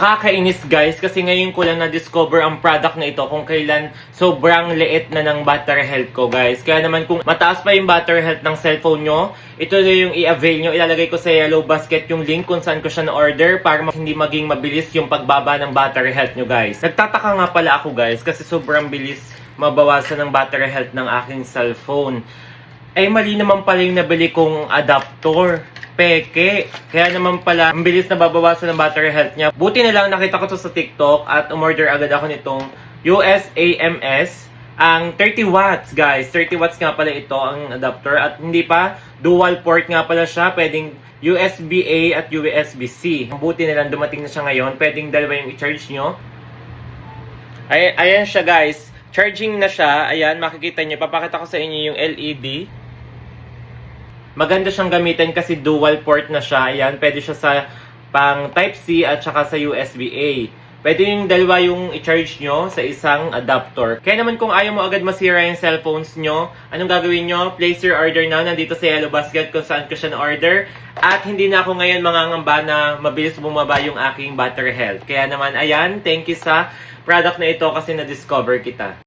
Nakakainis guys kasi ngayon ko lang na-discover ang product na ito kung kailan sobrang liit na ng battery health ko guys. Kaya naman kung mataas pa yung battery health ng cellphone nyo, ito na yung i-avail nyo. Ilalagay ko sa yellow basket yung link kung saan ko siya na-order para hindi maging mabilis yung pagbaba ng battery health nyo guys. Nagtataka nga pala ako guys kasi sobrang bilis mabawasan ng battery health ng aking cellphone. Ay mali naman pala yung nabili kong adapter. Peke. Kaya naman pala, ang bilis na babawasan ng battery health niya. Buti na lang nakita ko to sa TikTok at umorder agad ako nitong USAMS. Ang 30 watts guys. 30 watts nga pala ito ang adapter. At hindi pa, dual port nga pala siya. Pwedeng USB-A at USB-C. Buti na lang dumating na siya ngayon. Pwedeng dalawa yung i-charge nyo. Ayan siya guys. Charging na siya. Ayan, makikita nyo. Papakita ko sa inyo yung LED. Maganda siyang gamitin kasi dual port na siya. Ayan, pwede siya sa pang Type-C at saka sa USB-A. Pwede yung dalawa yung i-charge nyo sa isang adapter. Kaya naman kung ayaw mo agad masira yung cellphones nyo, anong gagawin nyo? Place your order now. Nandito sa yellow basket kung saan ko siya na-order. At hindi na ako ngayon mangangamba na mabilis bumaba yung aking battery health. Kaya naman, ayan, thank you sa product na ito kasi na-discover kita.